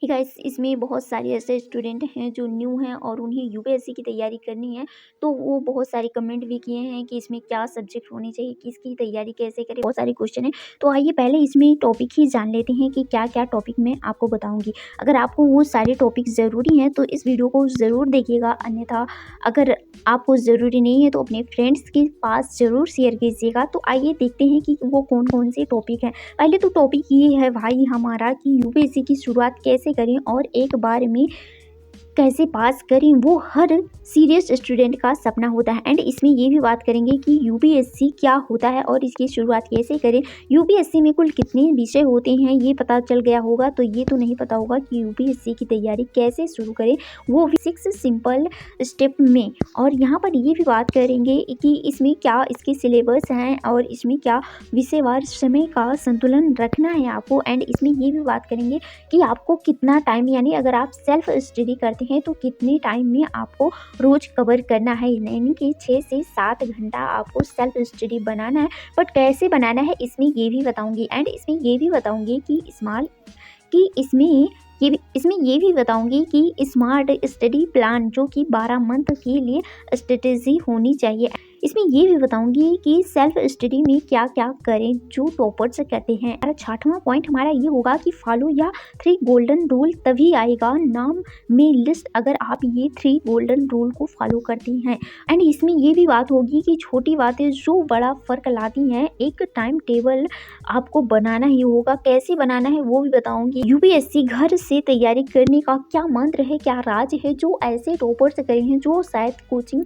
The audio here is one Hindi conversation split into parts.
हे गाइस, इसमें बहुत सारे ऐसे स्टूडेंट हैं जो न्यू हैं और उन्हें यूपीएससी की तैयारी करनी है। तो वो बहुत सारे कमेंट भी किए हैं कि इसमें क्या सब्जेक्ट होने चाहिए, किसकी तैयारी कैसे करें, बहुत सारे क्वेश्चन हैं। तो आइए पहले इसमें टॉपिक ही जान लेते हैं कि क्या क्या टॉपिक मैं आपको बताऊंगी। अगर आपको वो सारे टॉपिक ज़रूरी हैं तो इस वीडियो को ज़रूर देखिएगा, अन्यथा अगर आपको ज़रूरी नहीं है तो अपने फ्रेंड्स के पास ज़रूर शेयर कीजिएगा। तो आइए देखते हैं कि वो कौन कौन से टॉपिक हैं। पहले तो टॉपिक ये है भाई हमारा कि यूपीएससी की शुरुआत कैसे करें और एक बार में कैसे पास करें, वो हर सीरियस स्टूडेंट का सपना होता है। एंड इसमें ये भी बात करेंगे कि यूपीएससी क्या होता है और इसकी शुरुआत कैसे करें। यूपीएससी में कुल कितने विषय होते हैं ये पता चल गया होगा, तो ये तो नहीं पता होगा कि यूपीएससी की तैयारी कैसे शुरू करें, वो भी 6 सिंपल स्टेप में। और यहाँ पर ये भी बात करेंगे कि इसमें क्या इसके सिलेबस हैं और इसमें क्या विषयवार समय का संतुलन रखना है आपको। एंड इसमें ये भी बात करेंगे कि आपको कितना टाइम, यानी अगर आप सेल्फ स्टडी करते हैं तो कितने टाइम में आपको रोज कवर करना है, यानी कि 6 से 7 घंटा आपको सेल्फ स्टडी बनाना है। बट कैसे बनाना है इसमें ये भी बताऊंगी। एंड इसमें ये भी बताऊंगी कि इसमें ये भी बताऊंगी कि स्मार्ट स्टडी प्लान जो कि 12 मंथ के लिए स्ट्रेटेजी होनी चाहिए। इसमें ये भी बताऊंगी कि सेल्फ स्टडी में क्या क्या करें जो टॉपर्स करते हैं। और 6वां पॉइंट हमारा ये होगा कि फॉलो या 3 गोल्डन रूल तभी आएगा नाम में लिस्ट अगर आप ये 3 गोल्डन रूल को फॉलो करती हैं। एंड इसमें ये भी बात होगी कि छोटी बातें जो बड़ा फर्क लाती हैं, एक टाइम टेबल आपको बनाना ही होगा, कैसे बनाना है वो भी बताऊंगी। यूपीएससी घर से तैयारी करने का क्या मंत्र है, क्या राज है, जो ऐसे टॉपर्स करे हैं जो शायद कोचिंग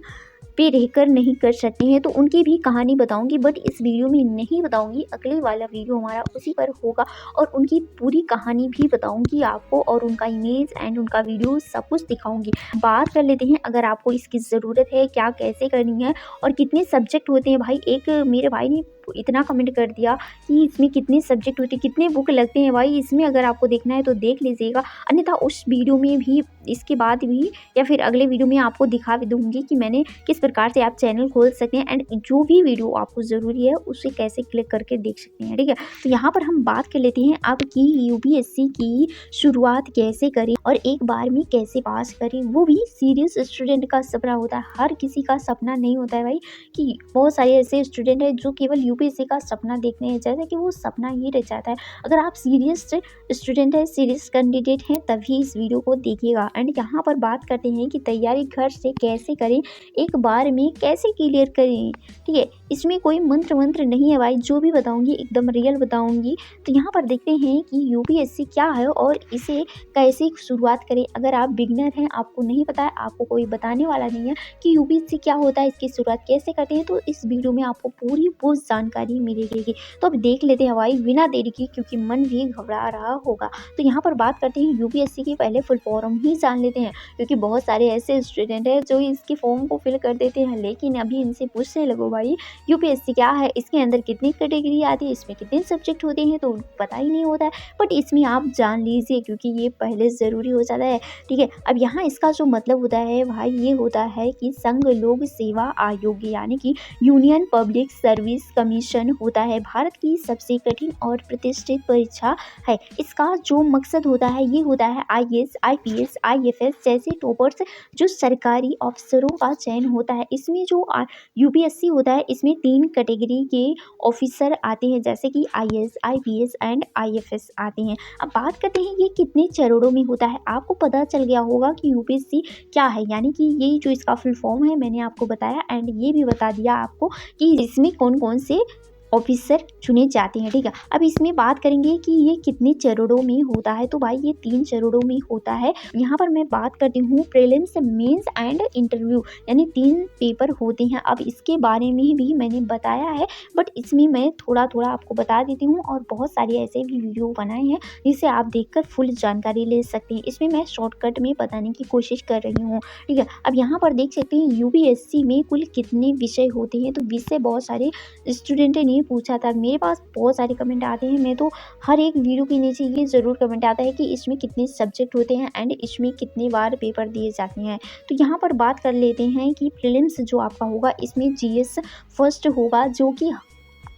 पे रहकर नहीं कर सकते हैं, तो उनकी भी कहानी बताऊंगी। बट इस वीडियो में नहीं बताऊंगी, अगले वाला वीडियो हमारा उसी पर होगा और उनकी पूरी कहानी भी बताऊंगी आपको और उनका इमेज एंड उनका वीडियो सब कुछ दिखाऊंगी। बात कर लेते हैं अगर आपको इसकी ज़रूरत है, क्या कैसे करनी है और कितने सब्जेक्ट होते हैं। भाई एक मेरे भाई ने इतना कमेंट कर दिया कि इसमें कितने सब्जेक्ट होते हैं, कितने बुक लगते हैं। भाई इसमें अगर आपको देखना है तो देख लीजिएगा, अन्यथा उस वीडियो में भी, इसके बाद भी या फिर अगले वीडियो में आपको दिखा भी दूंगी कि मैंने किस प्रकार से आप चैनल खोल सकते हैं एंड जो भी वीडियो आपको ज़रूरी है उसे कैसे क्लिक करके देख सकते हैं। ठीक है, तो यहाँ पर हम बात कर लेते हैं अब कि यूपीएससी की शुरुआत कैसे करें और एक बार में कैसे पास करें। वो भी सीरियस स्टूडेंट का सपना होता है, हर किसी का सपना नहीं होता है भाई। कि बहुत सारे ऐसे स्टूडेंट हैं जो केवल यूपीएससी का सपना देखने हैं, जैसे कि वो सपना ही रह जाता है। अगर आप सीरियस स्टूडेंट है, सीरियस कैंडिडेट हैं, तभी इस वीडियो को देखिएगा। एंड यहाँ पर बात करते हैं कि तैयारी घर से कैसे करें, एक बार में कैसे क्लियर करें। ठीक है, इसमें कोई मंत्र नहीं है भाई, जो भी बताऊंगी एकदम रियल बताऊंगी। तो यहाँ पर देखते हैं कि यूपीएससी क्या है और इसे कैसे शुरुआत करें। अगर आप बिगिनर हैं, आपको नहीं पता है, आपको कोई बताने वाला नहीं है कि यूपीएससी क्या होता है, इसकी शुरुआत कैसे करते हैं, तो इस वीडियो में आपको पूरी वो जानकारी मिलेगी। तो अब देख लेते हैं भाई बिना देरी के, क्योंकि मन भी घबरा रहा होगा। तो यहाँ पर बात करते हैं यूपीएससी की, पहले फुल फॉर्म ही जान लेते हैं, क्योंकि बहुत सारे ऐसे स्टूडेंट हैं जो इसके फॉर्म को फिल कर देते हैं, लेकिन अभी इनसे पूछने लगो भाई यूपीएससी क्या है, इसके अंदर कितनी कैटेगरी आती है, इसमें कितने सब्जेक्ट होते हैं, तो पता ही नहीं होता है। बट इसमें आप जान लीजिए क्योंकि ये पहले ज़रूरी हो जाता है। ठीक है, अब यहाँ इसका जो मतलब होता है भाई, ये होता है कि संघ लोक सेवा आयोग, यानी कि यूनियन पब्लिक सर्विस कमीशन होता है, भारत की सबसे कठिन और प्रतिष्ठित परीक्षा है। इसका जो मकसद होता है ये होता है आईएएस, आईपीएस, आईएफएस जैसे टॉपर्स जो सरकारी अफसरों का चयन होता है। इसमें जो यूपीएससी होता है, इसमें 3 कैटेगरी के ऑफिसर आते हैं, जैसे कि आईएएस, आईपीएस एंड आईएफएस आते हैं। अब बात करते हैं ये कितने चरणों में होता है। आपको पता चल गया होगा कि यूपीएससी क्या है, यानी कि ये जो इसका फुल फॉर्म है मैंने आपको बताया, एंड ये भी बता दिया आपको कि इसमें कौन कौन से ऑफिसर चुने जाते हैं। ठीक है, अब इसमें बात करेंगे कि ये कितने चरणों में होता है। तो भाई ये 3 चरणों में होता है। यहाँ पर मैं बात करती हूँ प्रीलिम्स, मेंस एंड इंटरव्यू, यानी 3 पेपर होते हैं। अब इसके बारे में भी मैंने बताया है, बट इसमें मैं थोड़ा थोड़ा आपको बता देती हूँ और बहुत सारे ऐसे भी वीडियो बनाए हैं जिसे आप देखकर फुल जानकारी ले सकते हैं। इसमें मैं शॉर्टकट में बताने की कोशिश कर रही हूँ। ठीक है, अब यहाँ पर देख सकते हैं यूपीएससी में कुल कितने विषय होते हैं। तो विषय बहुत सारे स्टूडेंट ने पूछा था, मेरे पास बहुत सारे कमेंट आते हैं, मैं तो हर एक वीडियो के नीचे ये ज़रूर कमेंट आता है कि इसमें कितने सब्जेक्ट होते हैं एंड इसमें कितनी बार पेपर दिए जाते हैं। तो यहाँ पर बात कर लेते हैं कि प्रीलिम्स जो आपका होगा, इसमें जीएस फर्स्ट होगा, जो कि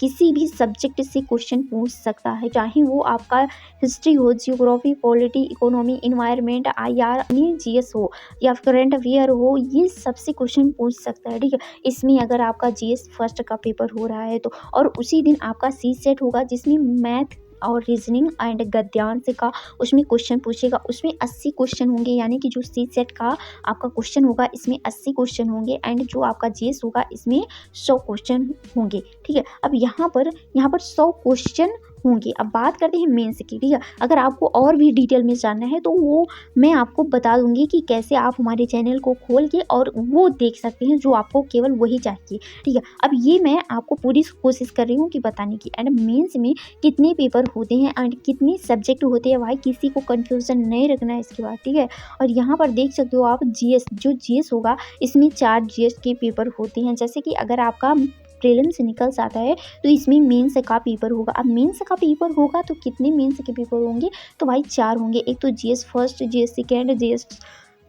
किसी भी सब्जेक्ट से क्वेश्चन पूछ सकता है, चाहे वो आपका हिस्ट्री हो, geography, polity, economy, environment, IR, GS हो या करंट अफेयर हो, ये सबसे क्वेश्चन पूछ सकता है। ठीक है, इसमें अगर आपका GS फर्स्ट का पेपर हो रहा है तो, और उसी दिन आपका CSET होगा जिसमें मैथ और रीजनिंग एंड गद्यांश का उसमें क्वेश्चन पूछेगा, उसमें 80 क्वेश्चन होंगे, यानी कि जो CSET का आपका क्वेश्चन होगा इसमें 80 क्वेश्चन होंगे एंड जो आपका GS होगा इसमें 100 क्वेश्चन होंगे। ठीक है, अब यहाँ पर 100 क्वेश्चन होंगे। अब बात करते हैं मेंस की। ठीक है, अगर आपको और भी डिटेल में जानना है तो वो मैं आपको बता दूंगी कि कैसे आप हमारे चैनल को खोल के और वो देख सकते हैं जो आपको केवल वही चाहिए। ठीक है, अब ये मैं आपको पूरी कोशिश कर रही हूँ कि बताने की। एंड मेंस में कितने पेपर होते हैं एंड कितने सब्जेक्ट होते हैं, भाई किसी को कन्फ्यूजन नहीं रखना है इसके बाद। ठीक है, और यहाँ पर देख सकते हो आप GS, जो GS होगा इसमें 4 GS के पेपर होते हैं। जैसे कि अगर आपका प्रीलिम्स से निकल जाता है तो इसमें मेंस का पेपर होगा। अब मेंस का पेपर होगा तो कितने मेंस के पेपर होंगे, तो भाई 4 होंगे। एक तो GS first, GS second, GS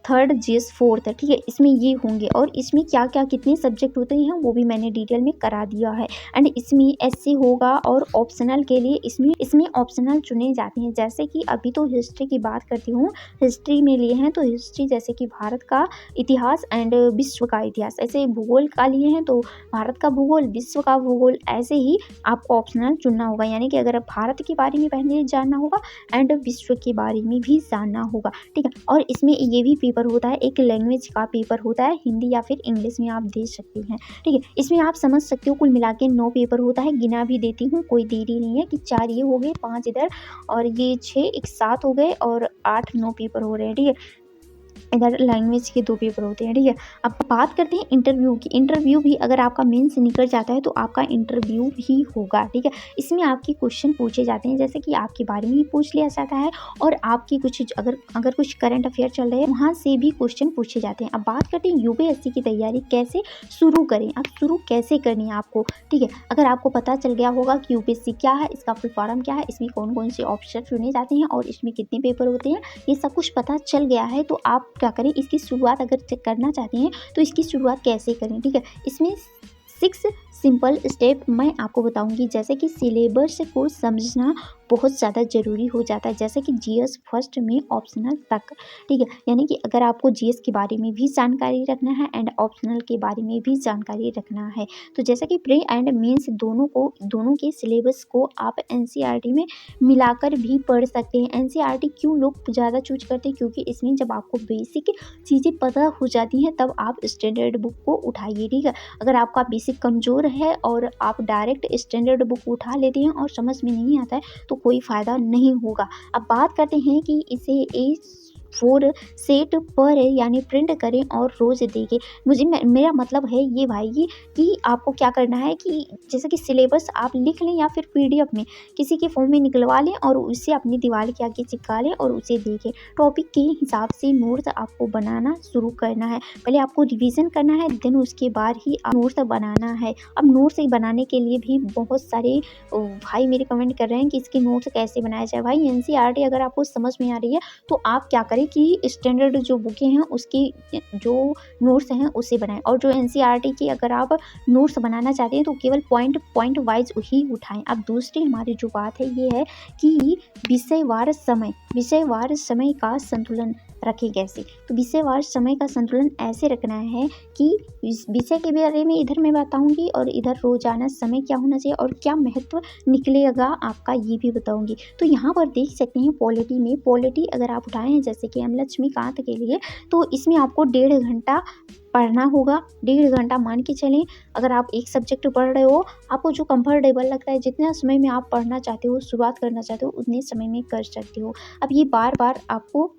third, GS fourth. ठीक है, इसमें ये होंगे और इसमें क्या क्या कितने सब्जेक्ट होते हैं वो भी मैंने डिटेल में करा दिया है। एंड इसमें SC होगा और ऑप्शनल के लिए इसमें ऑप्शनल चुने जाते हैं। जैसे कि अभी तो हिस्ट्री की बात करती हूँ, हिस्ट्री में लिए हैं तो हिस्ट्री जैसे कि भारत का इतिहास एंड विश्व का इतिहास, ऐसे भूगोल का लिए हैं तो भारत का भूगोल, विश्व का भूगोल, ऐसे ही आपको ऑप्शनल चुनना होगा। यानी कि अगर भारत के बारे में पहले जानना होगा एंड विश्व के बारे में भी जानना होगा। ठीक है, और इसमें ये भी पेपर होता है, एक लैंग्वेज का पेपर होता है, हिंदी या फिर इंग्लिश में आप दे सकते हैं। ठीक है, इसमें आप समझ सकते हो कुल मिला के 9 पेपर होता है। गिना भी देती हूँ, कोई देरी नहीं है कि 4 ये हो गए, 5 इधर और ये 6, एक 7 हो गए और 8-9 पेपर हो रहे हैं। ठीक है, इधर लैंग्वेज के 2 पेपर होते हैं। ठीक है, अब बात करते हैं इंटरव्यू की। इंटरव्यू भी अगर आपका मेंस निकल जाता है तो आपका इंटरव्यू भी होगा। ठीक है, इसमें आपके क्वेश्चन पूछे जाते हैं, जैसे कि आपके बारे में ही पूछ लिया जाता है और आपकी कुछ अगर कुछ करंट अफेयर चल रहे हैं वहाँ से भी क्वेश्चन पूछे जाते हैं। अब बात करते हैं UPSC की तैयारी कैसे शुरू करें, अब शुरू कैसे करनी है आपको। ठीक है, अगर आपको पता चल गया होगा कि UPSC क्या है, इसका फुल फॉर्म क्या है, इसमें कौन कौन से ऑप्शन चुने जाते हैं और इसमें कितने पेपर होते हैं, ये सब कुछ पता चल गया है तो आप क्या करें, इसकी शुरुआत अगर चेक करना चाहते हैं तो इसकी शुरुआत कैसे करें। ठीक है, इसमें 6 सिंपल स्टेप मैं आपको बताऊंगी। जैसे कि सिलेबस को समझना बहुत ज़्यादा ज़रूरी हो जाता है, जैसे कि GS फर्स्ट में ऑप्शनल तक। ठीक है, यानी कि अगर आपको GS के बारे में भी जानकारी रखना है एंड ऑप्शनल के बारे में भी जानकारी रखना है तो जैसे कि प्री एंड मेंस दोनों के सिलेबस को आप NCERT में मिलाकर भी पढ़ सकते हैं। NCERT क्यों लोग ज़्यादा चूज करते हैं, क्योंकि इसमें जब आपको बेसिक चीज़ें पता हो जाती हैं तब आप स्टैंडर्ड बुक को उठाइए। ठीक है, अगर आपका बेसिक कमज़ोर है और आप डायरेक्ट स्टैंडर्ड बुक उठा लेते हैं और समझ में नहीं आता है तो कोई फ़ायदा नहीं होगा। अब बात करते हैं कि इसे A4 सेट पर यानी प्रिंट करें और रोज़ देखें। मेरा मतलब है ये भाई कि आपको क्या करना है कि जैसे कि सिलेबस आप लिख लें या फिर PDF में किसी के फॉर्म में निकलवा लें और उसे अपनी दीवार के आगे चिपका लें और उसे देखें। टॉपिक के हिसाब से नोट्स आपको बनाना शुरू करना है। पहले आपको रिवीजन करना है, देन उसके बाद ही आप नोट्स बनाना है। अब नोट्स बनाने के लिए भी बहुत सारे भाई मेरे कमेंट कर रहे हैं कि इसके नोट्स कैसे बनाया जाए। भाई NCERT अगर आपको समझ में आ रही है तो आप क्या करें कि स्टैंडर्ड जो बुकें हैं उसकी जो नोट्स हैं उसे बनाएं, और जो NCERT की अगर आप नोट्स बनाना चाहते हैं तो केवल पॉइंट वाइज ही उठाएं। अब दूसरी हमारी जो बात है ये है कि विषयवार समय का संतुलन रखें कैसे। तो विषयवार समय का संतुलन ऐसे रखना है कि विषय के बारे में इधर मैं बताऊंगी और इधर रोजाना समय क्या होना चाहिए और क्या महत्व निकलेगा आपका ये भी बताऊंगी। तो यहाँ पर देख सकते हैं पॉलिटी अगर आप उठाए हैं जैसे कि M लक्ष्मीकांत के लिए तो इसमें आपको 1.5 घंटा पढ़ना होगा। 1.5 घंटा मान के चलें, अगर आप एक सब्जेक्ट पढ़ रहे हो, आपको जो कंफर्टेबल लगता है, जितना समय में आप पढ़ना चाहते हो, शुरुआत करना चाहते हो, उतने समय में कर सकते हो। अब ये बार बार आपको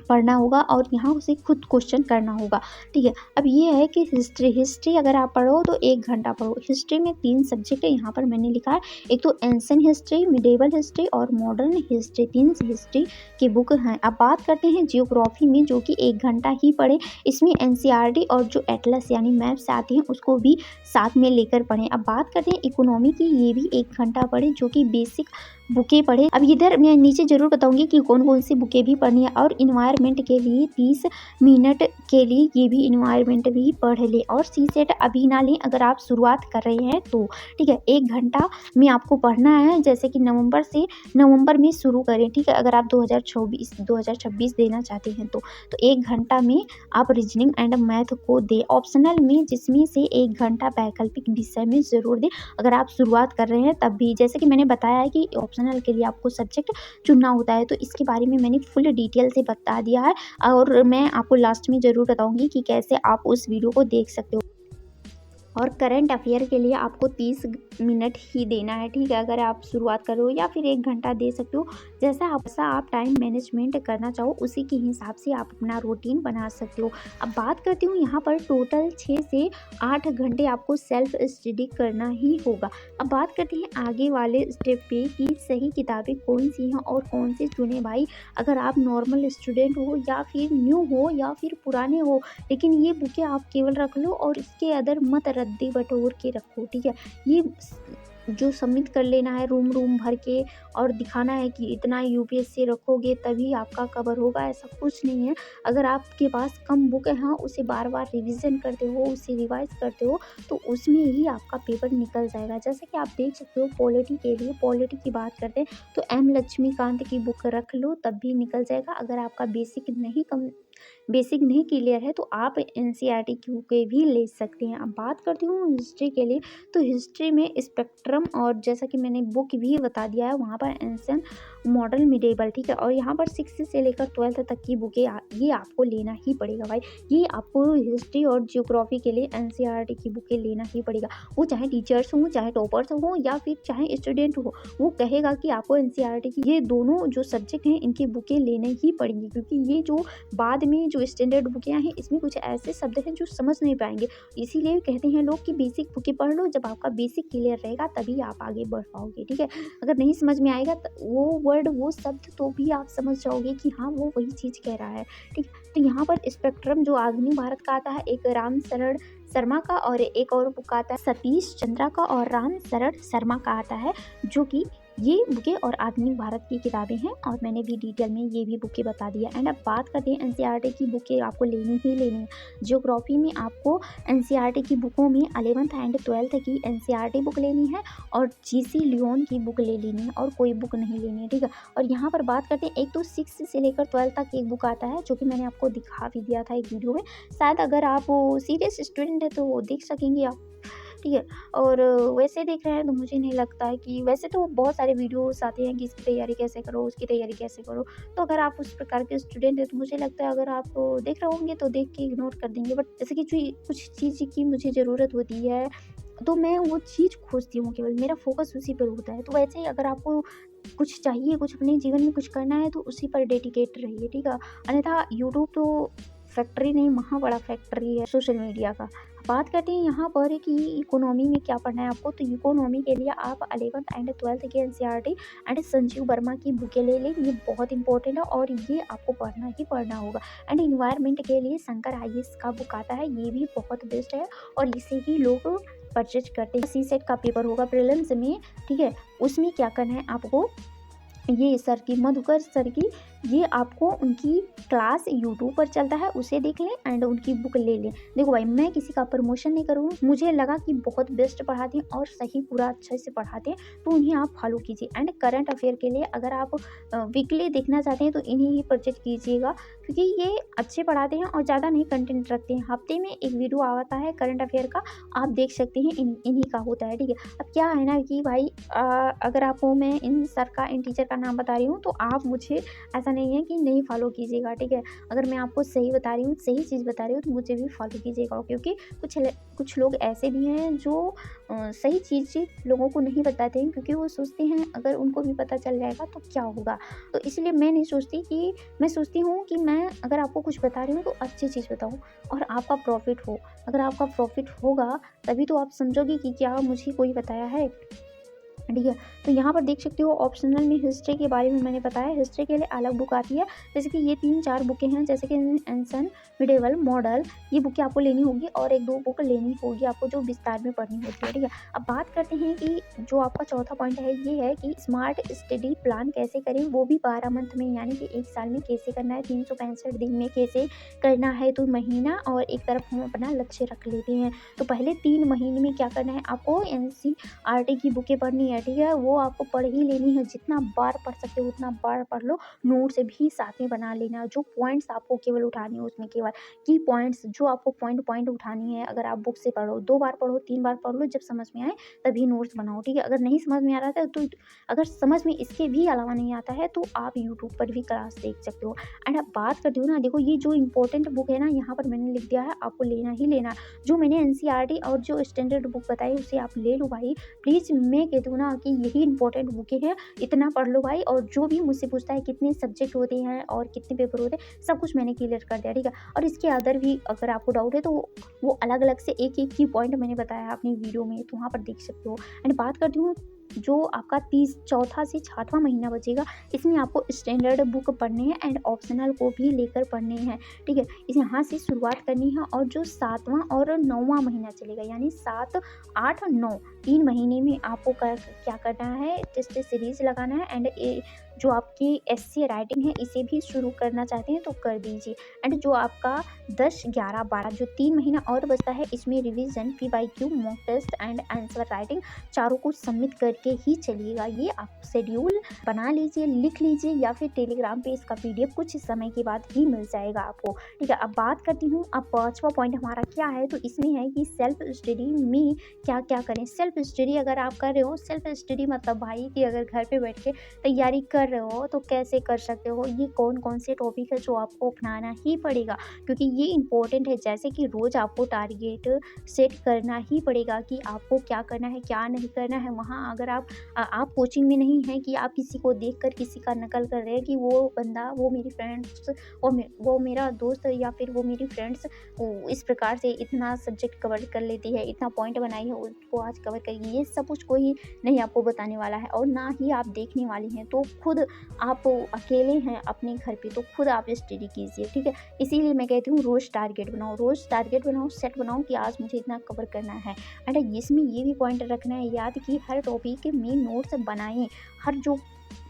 पढ़ना होगा और यहाँ से खुद क्वेश्चन करना होगा। ठीक है, अब ये है कि हिस्ट्री अगर आप पढ़ो तो 1 घंटा पढ़ो। हिस्ट्री में 3 सब्जेक्ट है, यहाँ पर मैंने लिखा है, एक तो एंशिएंट हिस्ट्री, मिडिवल हिस्ट्री और मॉडर्न हिस्ट्री, 3 हिस्ट्री की बुक हैं। अब बात करते हैं जियोग्राफी में, जो कि 1 घंटा ही पढ़े। इसमें NCERT और जो एटलस यानी मैप्स आते हैं उसको भी साथ में लेकर पढ़ें। अब बात करते हैं इकोनॉमी की, ये भी 1 घंटा पढ़े, जो कि बेसिक बुकें पढ़े। अब इधर मैं नीचे ज़रूर बताऊंगी कि कौन कौन सी बुकें भी पढ़नी है। और इन्वायरमेंट के लिए 30 मिनट के लिए ये भी इन्वायरमेंट भी पढ़ लें। और सी सेट अभी ना लें अगर आप शुरुआत कर रहे हैं तो, ठीक है। 1 घंटा में आपको पढ़ना है, जैसे कि नवंबर में शुरू करें, ठीक है। अगर आप 2026 देना चाहते हैं तो 1 घंटा में आप रीजनिंग एंड मैथ को दें ऑप्शनल में, जिसमें से 1 घंटा वैकल्पिक विषय में ज़रूर दें अगर आप शुरुआत कर रहे हैं तब भी। जैसे कि मैंने बताया है कि ऑप्शनल के लिए आपको सब्जेक्ट चुनना होता है, तो इसके बारे में मैंने फुल डिटेल से बता दिया है और मैं आपको लास्ट में ज़रूर बताऊंगी कि कैसे आप उस वीडियो को देख सकते हो। और करंट अफेयर के लिए आपको 30 मिनट ही देना है, ठीक है। अगर आप शुरुआत करो या फिर 1 घंटा दे सकते हो, जैसा आप टाइम मैनेजमेंट करना चाहो उसी के हिसाब से आप अपना रूटीन बना सकते हो। अब बात करती हूँ यहाँ पर टोटल 6 से 8 घंटे आपको सेल्फ स्टडी करना ही होगा। अब बात करते हैं आगे वाले स्टेप पे कि सही किताबें कौन सी हैं और कौन सी चुने भाई। अगर आप नॉर्मल स्टूडेंट हो या फिर न्यू हो या फिर पुराने हो, लेकिन ये बुकें आप केवल रख लो और इसके अदर मत रद्दी बटोर के रखो, ठीक है। ये जो सबमिट कर लेना है रूम भर के और दिखाना है कि इतना यूपीएससी रखोगे तभी आपका कवर होगा, ऐसा कुछ नहीं है। अगर आपके पास कम बुक है, उसे बार बार रिवीजन करते हो, उसे रिवाइज करते हो, तो उसमें ही आपका पेपर निकल जाएगा। जैसे कि आप देख सकते हो पॉलिटी के लिए, पॉलिटी की बात करते हैं तो एम लक्ष्मीकांत की बुक रख लो तब भी निकल जाएगा। अगर आपका बेसिक नहीं क्लियर है तो आप एनसीईआरटी की बुकें भी ले सकते हैं। अब बात करती हूँ हिस्ट्री के लिए, तो हिस्ट्री में स्पेक्ट्रम और जैसा कि मैंने बुक भी बता दिया है वहाँ पर एंशिएंट मॉडल मिडेवल, ठीक है। और यहाँ पर 6 से लेकर 12th तक की बुकें ये आपको लेना ही पड़ेगा भाई। ये आपको हिस्ट्री और जियोग्राफी के लिए एनसीईआरटी की बुकें लेना ही पड़ेगा। वो चाहे टीचर्स हों, चाहे टॉपर्स हों या फिर चाहे स्टूडेंट हो, वो कहेगा कि आपको एनसीईआरटी की ये दोनों जो सब्जेक्ट हैं इनकी बुकें लेने ही पड़ेंगी, क्योंकि ये जो बाद में जो स्टैंडर्ड बुकें हैं इसमें कुछ ऐसे शब्द हैं जो समझ नहीं पाएंगे। इसीलिए कहते हैं लोग कि बेसिक बुकें पढ़ लो, जब आपका बेसिक क्लियर रहेगा तभी आप आगे बढ़ पाओगे, ठीक है। अगर नहीं समझ में आएगा वो वर्ड वो शब्द तो भी आप समझ जाओगे कि हाँ वो वही चीज़ कह रहा है, ठीक। तो यहाँ पर स्पेक्ट्रम जो आधुनिक भारत का आता है, एक राम शरण शर्मा का और एक और बुक आता है सतीश चंद्रा का और राम शरण शर्मा का आता है, जो कि ये बुकें और आधुनिक भारत की किताबें हैं और मैंने भी डिटेल में ये भी बुकें बता दिया। एंड अब बात करते हैं एनसीईआरटी की बुकें आपको लेनी ही लेनी है। ज्योग्राफी में आपको एनसीईआरटी की बुकों में 11th एंड 12th की एनसीईआरटी बुक लेनी है और जीसी लियोन की बुक ले लेनी है और कोई बुक नहीं लेनी है, ठीक है। और यहाँ पर बात करते हैं, एक तो 6 से लेकर 12th तक एक बुक आता है जो कि मैंने आपको दिखा भी दिया था एक वीडियो में, शायद अगर आप सीरियस स्टूडेंट है तो वो देख सकेंगे आप, ठीक है। और वैसे देख रहे हैं तो मुझे नहीं लगता है कि, वैसे तो बहुत सारे वीडियोस आते हैं कि इसकी तैयारी कैसे करो, उसकी तैयारी कैसे करो, तो अगर आप उस प्रकार के स्टूडेंट हैं तो मुझे लगता है अगर आप देख रहे होंगे तो देख के इग्नोर कर देंगे। बट जैसे कि कुछ चीज़ की मुझे ज़रूरत होती है तो मैं वो चीज़ खोजती हूँ, केवल मेरा फोकस उसी पर होता है। तो वैसे ही अगर आपको कुछ चाहिए, कुछ अपने जीवन में कुछ करना है तो उसी पर डेडिकेट रहिए, ठीक है। अन्यथा यूट्यूब तो फैक्ट्री नहीं, महा बड़ा फैक्ट्री है सोशल मीडिया का। बात करते हैं यहाँ पर कि इकोनॉमी में क्या पढ़ना है आपको, तो इकोनॉमी के लिए आप 11th एंड 12th की एनसीईआरटी एंड संजीव वर्मा की बुकें ले लें, ये बहुत इंपॉर्टेंट है और ये आपको पढ़ना ही पढ़ना होगा। एंड इन्वायरमेंट के लिए शंकर आईएएस का बुक आता है, ये भी बहुत बेस्ट है और इसे ही लोग परचेज करते हैं। सी सेट का पेपर होगा प्रीलिम्स में, ठीक है। उसमें क्या करना है आपको, ये सर की मधुकर सर की, ये आपको उनकी क्लास यूट्यूब पर चलता है उसे देख लें एंड उनकी बुक ले लें। देखो भाई मैं किसी का प्रमोशन नहीं करूँगी, मुझे लगा कि बहुत बेस्ट पढ़ाते हैं और सही पूरा अच्छे से पढ़ाते हैं तो उन्हें आप फॉलो कीजिए। एंड करंट अफेयर के लिए अगर आप वीकली देखना चाहते हैं तो इन्हें ही परचेज कीजिएगा, क्योंकि ये अच्छे पढ़ाते हैं और ज़्यादा नहीं कंटेंट रखते हैं। हफ्ते में एक वीडियो आता है करंट अफेयर का, आप देख सकते हैं, इन्हीं का होता है, ठीक है। अब क्या है ना कि भाई अगर आपको मैं इन सर का, इन टीचर का नाम बता रही हूँ तो आप मुझे ऐसा नहीं है कि नहीं फॉलो कीजिएगा, ठीक है। अगर मैं आपको सही बता रही हूँ, सही चीज़ बता रही हूँ तो मुझे भी फॉलो कीजिएगा, क्योंकि कुछ लोग ऐसे भी हैं जो सही चीज़ लोगों को नहीं बताते हैं, क्योंकि वो सोचते हैं अगर उनको भी पता चल जाएगा तो क्या होगा। तो इसलिए मैं नहीं सोचती कि, मैं सोचती हूँ कि मैं अगर आपको कुछ बता रही हूँ तो अच्छी चीज़ बताऊँ और आपका प्रॉफिट हो। अगर आपका प्रॉफिट होगा तभी तो आप समझोगे कि क्या मुझे कोई बताया है। ठीक है। तो यहाँ पर देख सकते हो ऑप्शनल में हिस्ट्री के बारे में मैंने बताया, हिस्ट्री के लिए अलग बुक आती है। जैसे कि ये 3-4 बुकें हैं, जैसे कि एंशन, मिडेवल, मॉडल, ये बुकें आपको लेनी होगी और 1-2 बुक लेनी होगी आपको जो विस्तार में पढ़नी होती है। ठीक है। अब बात करते हैं कि जो आपका चौथा पॉइंट है ये है कि स्मार्ट स्टडी प्लान कैसे करें, वो भी 12 मंथ में, यानी कि 1 साल में कैसे करना है, 365 दिन में कैसे करना है। तो महीना और एक तरफ हम अपना लक्ष्य रख लेते हैं। तो पहले 3 महीने में क्या करना है, आपको NCERT की बुकें पढ़नी है। ठीक है, वो आपको पढ़ ही लेनी है, जितना बार पढ़ सकते हो उतना बार पढ़ लो। नोट्स भी साथ में बना लेना, जो पॉइंट्स आपको केवल उठानी है उसमें केवल की पॉइंट्स जो आपको पॉइंट उठानी है। अगर आप बुक से पढ़ो, 2 बार पढ़ो, 3 बार पढ़ लो, जब समझ में आए तभी नोट्स बनाओ। ठीक है, अगर नहीं समझ में आ रहा था तो अगर समझ में इसके भी अलावा नहीं आता है तो आप यूट्यूब पर भी क्लास देख सकते हो। एंड अब बात करती हूँ ना, देखो ये जो इंपॉर्टेंट बुक है ना, यहाँ पर मैंने लिख दिया है, आपको लेना ही लेना। जो मैंने NCERT और जो स्टैंडर्ड बुक बताई उसे आप ले लो भाई प्लीज़। मैं कहती हूँ ना कि यही इंपॉर्टेंट बुकें हैं, इतना पढ़ लो भाई। और जो भी मुझसे पूछता है कितने सब्जेक्ट होते हैं और कितने पेपर होते हैं, सब कुछ मैंने क्लियर कर दिया। ठीक है, और इसके अदर भी अगर आपको डाउट है तो वो अलग अलग से एक एक की पॉइंट मैंने बताया अपनी वीडियो में, तो वहाँ पर देख सकते हो। एंड बात करती हूँ जो आपका चौथा से 6वां महीना बचेगा, इसमें आपको स्टैंडर्ड बुक पढ़ने हैं एंड ऑप्शनल को भी लेकर पढ़ने हैं। ठीक है, इस यहाँ से शुरुआत करनी है। और जो 7वां और 9वां महीना चलेगा, यानी 7, 8, 9 3 महीने में आपको क्या करना है, टेस्ट सीरीज लगाना है। एंड जो आपकी SC राइटिंग है इसे भी शुरू करना चाहते हैं तो कर दीजिए। एंड जो आपका 10, 11, 12 जो 3 महीना और बचता है, इसमें revision, PYQ, mock test and answer writing चारों को सबमिट करके ही चलिएगा। ये आप शेड्यूल बना लीजिए, लिख लीजिए, या फिर टेलीग्राम पे इसका PDF कुछ समय के बाद ही मिल जाएगा आपको। ठीक है, अब बात करती हूँ, अब 5वां पॉइंट हमारा क्या है, तो इसमें है कि सेल्फ स्टडी में क्या क्या करें। सेल्फ स्टडी अगर आप कर रहे हो, सेल्फ स्टडी मतलब भाई कि अगर घर पे बैठ के तैयारी कर रहे हो तो कैसे कर सकते हो, ये कौन कौन से टॉपिक है जो आपको अपनाना ही पड़ेगा, क्योंकि ये इंपॉर्टेंट है। जैसे कि रोज़ आपको टारगेट सेट करना ही पड़ेगा कि आपको क्या करना है, क्या नहीं करना है। वहाँ अगर आप कोचिंग में नहीं है कि आप किसी को देखकर किसी का नकल कर रहे हैं कि वो बंदा, वो मेरी फ्रेंड्स, वो मेरा दोस्त या फिर वो मेरी फ्रेंड्स इस प्रकार से इतना सब्जेक्ट कवर कर लेती है, इतना पॉइंट बनाई है, उसको आज कवर करेगी, ये सब कुछ कोई नहीं आपको बताने वाला है और ना ही आप देखने वाली हैं। तो खुद आप अकेले हैं अपने घर पे, तो खुद आप स्टडी कीजिए। ठीक है, इसीलिए मैं कहती हूँ रोज़ टारगेट बनाओ, रोज़ टारगेट बनाओ, सेट बनाओ कि आज मुझे इतना कवर करना है। एंड इसमें ये भी पॉइंट रखना है याद कि हर टॉपिक में नोट्स बनाएं। हर जो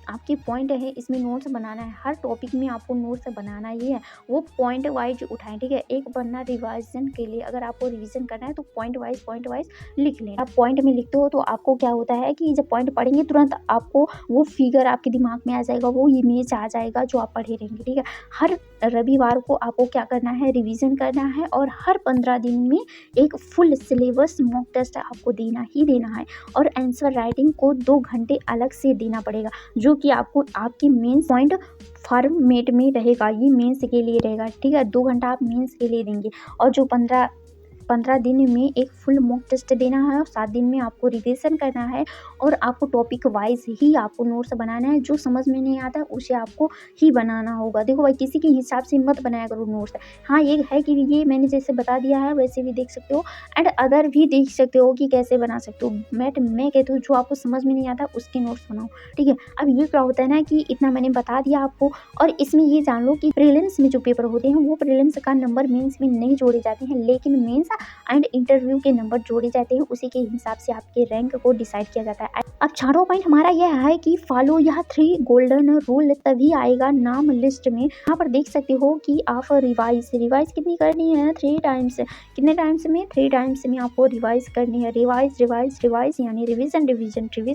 आपके पॉइंट है इसमें नोट्स बनाना है, हर टॉपिक में आपको नोट्स बनाना ही है, वो पॉइंट वाइज उठाएं। ठीक है, एक पन्ना रिवाइजन के लिए अगर आपको रिवीजन करना है तो पॉइंट वाइज लिख लें। आप पॉइंट में लिखते हो तो आपको क्या होता है कि जब पॉइंट पढ़ेंगे तुरंत आपको वो फिगर आपके दिमाग में आ जाएगा, वो इमेज आ जाएगा जो आप पढ़े रहेंगे। ठीक है, हर रविवार को आपको क्या करना है, रिवीजन करना है और हर 15 दिन में एक फुल सिलेबस मॉक टेस्ट आपको देना ही देना है। और आंसर राइटिंग को 2 घंटे अलग से देना पड़ेगा, जो कि आपको आपके मेंस पॉइंट फॉर्मेट में रहेगा, ये मेंस के लिए रहेगा। ठीक है, 2 घंटा आप मेंस के लिए देंगे और जो 15 दिन में एक फुल मॉक टेस्ट देना है और 7 दिन में आपको रिवीजन करना है। और आपको टॉपिक वाइज ही आपको नोट्स बनाना है, जो समझ में नहीं आता उसे आपको ही बनाना होगा। देखो भाई, किसी के हिसाब से मत बनाया करो नोट्स। हाँ, ये है कि ये मैंने जैसे बता दिया है वैसे भी देख सकते हो एंड अदर भी देख सकते हो कि कैसे बना सकते हो। मैं कहती हूँ जो आपको समझ में नहीं आता उसके नोट्स बनाओ। ठीक है, अब ये क्या होता है ना कि इतना मैंने बता दिया आपको, और इसमें ये जान लो कि प्रीलिम्स में जो पेपर होते हैं वो प्रीलिम्स का नंबर मेंस में नहीं जोड़े जाते हैं, लेकिन मेंस एंड इंटरव्यू के नंबर जोड़े जाते हैं, उसी के हिसाब से आपके रैंक को डिसाइड किया जाता है। अब 4वां पॉइंट हमारा यह है कि फॉलो यह 3 गोल्डन रूल, तभी आएगा नाम लिस्ट में। यहाँ पर देख सकते हो कि आप रिवाइज कितनी करनी है, 3 टाइम्स। कितने टाइम्स में, 3 टाइम्स में आपको रिवाइज करनी है। रिवाइज यानी रिविजन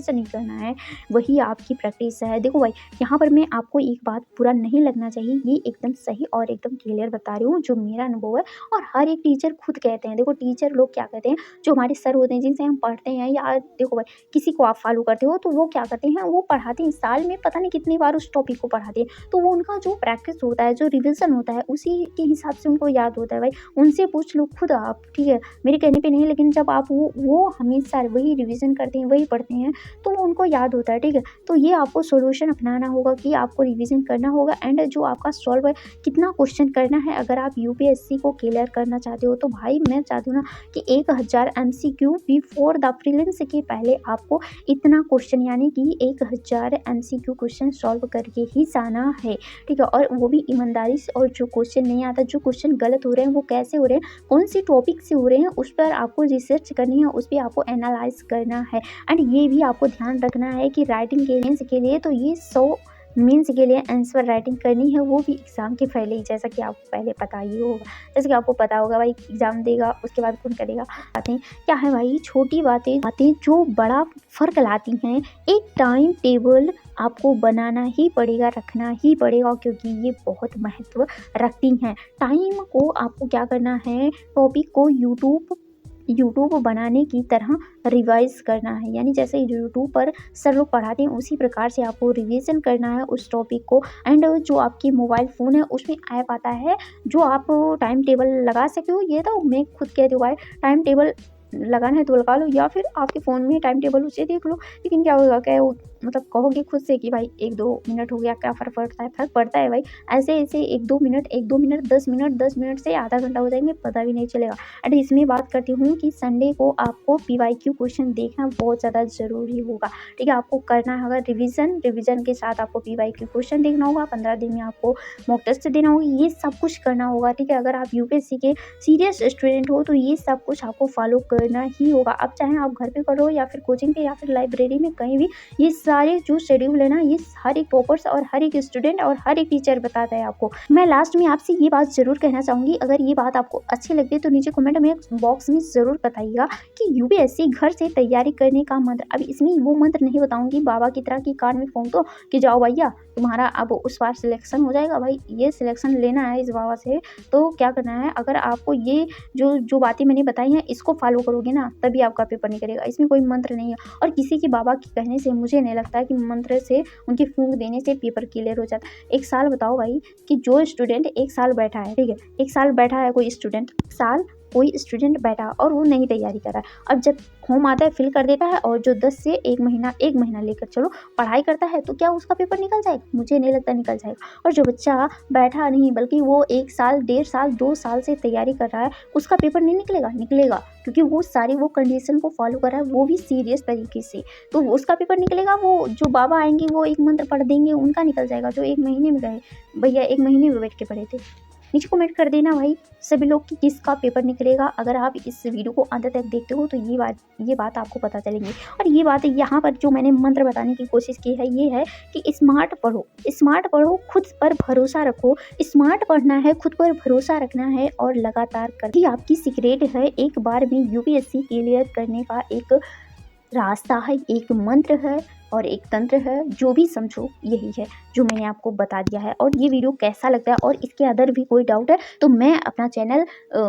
ही करना है, वही आपकी प्रैक्टिस है। देखो भाई, यहाँ पर मैं आपको एक बात बुरा नहीं लगना चाहिए, ये एकदम सही और एकदम क्लियर बता रही हूँ जो मेरा अनुभव है और हर एक टीचर खुद कहते हैं। देखो टीचर लोग क्या कहते हैं, जो हमारे सर होते हैं जिनसे हम पढ़ते हैं, या देखो भाई किसी को आप फॉलो करते हो तो वो क्या करते हैं, वो पढ़ाते हैं साल में पता नहीं कितनी बार उस टॉपिक को पढ़ाते हैं, तो वो उनका जो प्रैक्टिस होता है, जो रिविजन होता है, उसी के हिसाब से उनको याद होता है। भाई उनसे पूछ लो खुद आप, ठीक है, मेरे कहने पे नहीं, लेकिन जब आप वो हमेशा वही रिविजन करते हैं, वही पढ़ते हैं, तो वो उनको याद होता है। ठीक है, तो ये आपको सोल्यूशन अपनाना होगा कि आपको रिविजन करना होगा एंड जो आपका सॉल्व है कितना क्वेश्चन करना है। अगर आप UPSC को क्लियर करना चाहते हो तो भाई मैं कहना चाहती हूँ ना कि 1000 MCQ बिफोर द प्रीलिम्स के पहले आपको इतना क्वेश्चन यानी कि 1000 MCQ क्वेश्चन सॉल्व करके ही जाना है, ठीक है। और वो भी ईमानदारी से, और जो क्वेश्चन नहीं आता, जो क्वेश्चन गलत हो रहे हैं वो कैसे हो रहे हैं, कौन सी टॉपिक से हो रहे हैं, उस पर आपको रिसर्च करनी है, उस पर आपको एनालाइज करना है। एंड ये भी आपको ध्यान रखना है कि राइटिंग के लिए तो ये 100 मीन्स के लिए आंसर राइटिंग करनी है, वो भी एग्ज़ाम के पहले ही, जैसा कि आपको पहले पता ही होगा। जैसे कि आपको पता होगा भाई एग्ज़ाम देगा उसके बाद कौन करेगा। बातें क्या है भाई, छोटी बातें जो बड़ा फ़र्क लाती हैं। एक टाइम टेबल आपको बनाना ही पड़ेगा, रखना ही पड़ेगा, क्योंकि ये बहुत महत्व रखती हैं। टाइम को आपको क्या करना है, टॉपिक को यूट्यूब बनाने की तरह रिवाइज करना है, यानी जैसे यूट्यूब पर सर लोग पढ़ाते हैं उसी प्रकार से आपको रिवीजन करना है उस टॉपिक को। एंड जो आपकी मोबाइल फ़ोन है उसमें ऐप आता है जो आप टाइम टेबल लगा सकते हो। ये तो मैं खुद कहती हूँ भाई, टाइम टेबल लगाना है तो लगा लो, या फिर आपके फ़ोन में टाइम टेबल उसे देख लो। लेकिन क्या होगा, क्या मतलब कहोगे खुद से कि भाई 1-2 मिनट हो गया, क्या फ़र्क पड़ता है? फ़र्क पड़ता है भाई। ऐसे 1-2 मिनट 10 मिनट से आधा घंटा हो जाएंगे, पता भी नहीं चलेगा। एंड इसमें बात करती हूँ कि संडे को आपको PYQ क्वेश्चन देखना बहुत ज़्यादा ज़रूरी होगा, ठीक है। आपको करना होगा रिविज़न के साथ आपको PYQ क्वेश्चन देखना होगा। 15 दिन में आपको मॉक टेस्ट देना होगा, ये सब कुछ करना होगा, ठीक है। अगर आप UPSC के सीरियस स्टूडेंट हो तो ये सब कुछ आपको फॉलो करना ही होगा। अब चाहे आप घर पे करो या फिर कोचिंग पे या फिर लाइब्रेरी में, कहीं भी ये सारे जो शेड्यूल है ना, ये हर एक टॉपर्स और हर एक स्टूडेंट और हर एक टीचर बताता है आपको। मैं लास्ट में आपसे ये बात ज़रूर कहना चाहूँगी, अगर ये बात आपको अच्छी लगती है तो नीचे कमेंट में बॉक्स में ज़रूर बताइएगा कि UPSC घर से तैयारी करने का मंत्र। अब इसमें वो मंत्र नहीं बताऊँगी बाबा की तरह कि कान में फूंक दो कि जाओ भैया तुम्हारा अब उस बार सिलेक्शन हो जाएगा। भाई ये सिलेक्शन लेना है इस बाबा से, तो क्या करना है, अगर आपको ये जो बातें मैंने बताई हैं इसको फॉलो करोगे ना, तभी आपका पेपर निकलेगा। इसमें कोई मंत्र नहीं है, और किसी के बाबा के कहने से मुझे नहीं लगता है कि मंत्र से, उनके फूंक देने से पेपर क्लियर हो जाता है। एक साल बताओ भाई कि जो स्टूडेंट 1 साल बैठा है, ठीक है, 1 साल बैठा है कोई स्टूडेंट बैठा और वो नहीं तैयारी कर रहा है, अब जब होम आता है फिल कर देता है, और जो 10 से 1 महीना लेकर चलो पढ़ाई करता है, तो क्या उसका पेपर निकल जाएगा? मुझे नहीं लगता निकल जाएगा। और जो बच्चा बैठा नहीं बल्कि वो 1 साल 1.5 साल 2 साल से तैयारी कर रहा है, उसका पेपर नहीं निकलेगा, क्योंकि वो सारी वो कंडीशन को फॉलो कर रहा है, वो भी सीरियस तरीके से, तो उसका पेपर निकलेगा। वो जो बाबा आएंगे वो एक मंत्र पढ़ देंगे, उनका निकल जाएगा। जो 1 महीने में गए भैया, 1 महीने में बैठ के पढ़े थे। नीचे कमेंट कर देना भाई सभी लोग कि किसका पेपर निकलेगा। अगर आप इस वीडियो को अंत तक देखते हो तो ये बात आपको पता चलेंगी। और ये बात यहाँ पर जो मैंने मंत्र बताने की कोशिश की है, ये है कि स्मार्ट पढ़ो, खुद पर भरोसा रखो। स्मार्ट पढ़ना है, खुद पर भरोसा रखना है और लगातार करना। ये आपकी सीक्रेट है एक बार में UPSC क्लियर करने का, एक रास्ता है, एक मंत्र है और एक तंत्र है, जो भी समझो यही है जो मैंने आपको बता दिया है। और ये वीडियो कैसा लगता है और इसके अंदर भी कोई डाउट है तो मैं अपना चैनल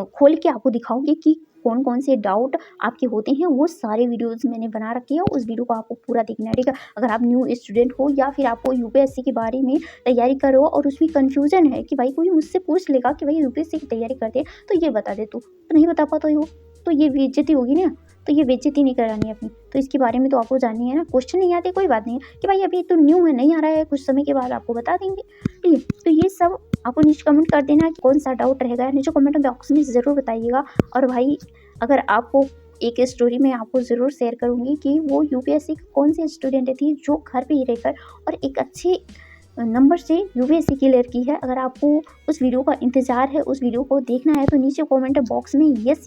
खोल के आपको दिखाऊंगी कि कौन कौन से डाउट आपके होते हैं। वो सारे वीडियोस मैंने बना रखे हैं, उस वीडियो को आपको पूरा देखना है, ठीक है। अगर आप न्यू स्टूडेंट हो या फिर आपको UPSC के बारे में तैयारी करो और उसमें कन्फ्यूजन है कि भाई कोई मुझसे पूछ लेगा कि भाई UPSC की तैयारी करते हैं तो ये बता दे, तू तो नहीं बता पाता हो तो ये बेइज्जती होगी ना, तो ये बेइज्जती नहीं करानी है अपनी, तो इसके बारे में तो आपको जाननी है ना। क्वेश्चन नहीं आते कोई बात नहीं है कि भाई अभी तो न्यू है, नहीं आ रहा है, कुछ समय के बाद आपको बता देंगे, ठीक है। तो ये सब आपको नीचे कमेंट कर देना कि कौन सा डाउट रहेगा, नीचे कमेंट बॉक्स में ज़रूर बताइएगा। और भाई अगर आपको एक स्टोरी में आपको ज़रूर शेयर करूँगी कि वो UPSC कौन सी स्टूडेंट थी जो घर पे ही रहकर और एक अच्छे नंबर से UPSC क्लियर की है। अगर आपको उस वीडियो का इंतज़ार है, उस वीडियो को देखना है, तो नीचे कमेंट बॉक्स में यस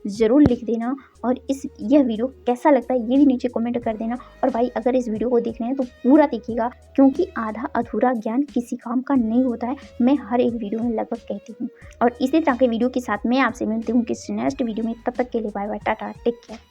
ज़रूर लिख देना। और यह वीडियो कैसा लगता है ये भी नीचे कमेंट कर देना। और भाई अगर इस वीडियो को देख रहे हैं तो पूरा देखिएगा, क्योंकि आधा अधूरा ज्ञान किसी काम का नहीं होता है, मैं हर एक वीडियो में लगभग कहती हूँ। और इसी तरह के वीडियो के साथ मैं आपसे मिलती हूँ किसी नेक्स्ट वीडियो में, तब तक के लिए bye bye, tata, take care.